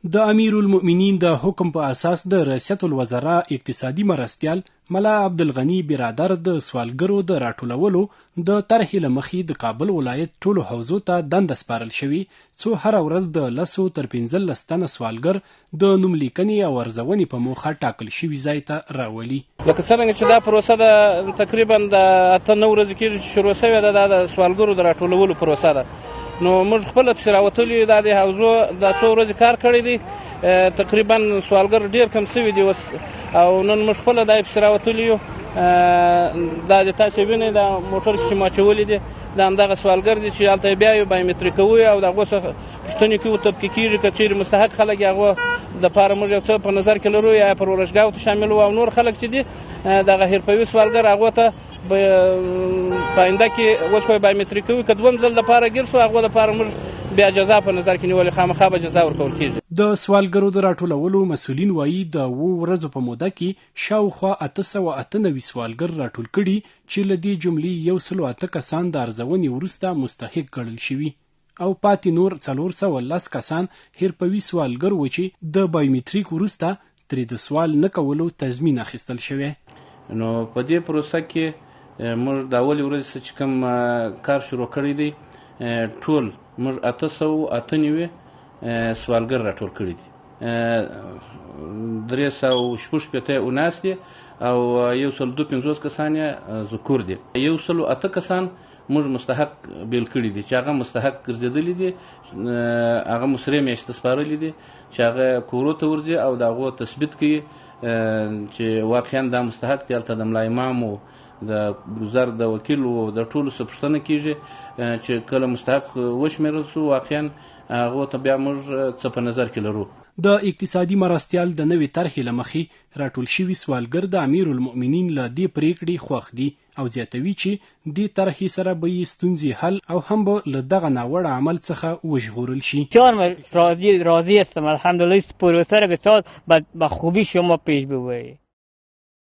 د امیر المؤمنین د حکم په اساس د ریاست الوزرا اقتصادي مرستیال ملا عبدالغنی برادر د سوالګرو د راټولولو د طرحې له مخې د کابل ولایت ټولو حوزو ته دنده سپارل شوي څو هره ورځ د 10 تر 15 تنه سوالګر د نوملیکنې او ارزونې په موخه ټاکل شوي ځای ته راولي. لکه څرنګه چې دا پروسه د تقریبا د 8-9 ورځې کېږي چې شروع شوې ده، دا د سوالګرو د راټولولو پروسه ده. نو موږ خپله پسې راوتلي یو، دا د حوزو دا څو ورځې کار کړی دی، تقریبا سوالګر ډېر کم شوي دي اوس، او نن موږ خپله دا یې پسې راوتلي یو. دا د تاسې وینئ دا موټر کې چې ما اچولي دي دا همدغه سوالګر دي چې هلته بیا یو بایومتریک کوو او د هغو څخه پوښتنې کوو، تفکیک کېږي که چېرې مستحق خلک یې هغو دپاره موږ یو څه په نظر کې لرو یا پر ورشګاو ته شامل وو، او نور خلک چې دي دغه حرفوي سوالګر هغو ته په آینده کې اوس خو یې بایومتریک کوي، که دویم ځل دپاره ګیر شو هغو دپاره موږ بیا جزا په نظر کې نیولې، خامخا به جزا ورکول کېږي. د سوالګرو د راټولولو مسؤلین وایي د 7 ورځو په موده کې شاوخوا 898 سوالګر راټول کړي چې له دې جملې 108 کسان د ارزونې وروسته مستحق ګڼل شوي او پاتې نور 410 کسان حرفوي سوالګر و چې د بایومتریک وروسته ترې د سوال نه کولو تضمین اخیستل شوی. نو په دې پروسه کې موږ د اولې ورځې چې کوم کار شروع کړی دی ټول موږ 898 سوالګر راټول کړي دي، 360 اوناس دي او 152 کسان یې ذکور دي، 108 کسان موږ مستحق بیل کړي دي چې هغه مستحق ګرځېدلي دي، هغه مسرې میاشتې سپارلي دي چې هغه کورو ته ورځي او د هغو تثبیت کوي چې واقعا دا مستحق دي. هلته د ملا امام و د ګذر د وکیل و د ټولو څه پوښتنه کېږي چې کله مستحق وشمېرل سو واقعا هغو ته بیا موږ څه په نظر کې لرو. د اقتصادي مرستیال د نوې طرحې له مخې راټول شوي سوالګر د امیر المؤمنین له دې پریکړې خوښ دي او زیاتوي چې دې طرحې سره به یې ستونزې حل او هم به له دغه ناوړه عمل څخه وژغورل شي. بسیار راضی هستم، الحمدلله پروسه را بسیار به خوبی شما پیش ببرید.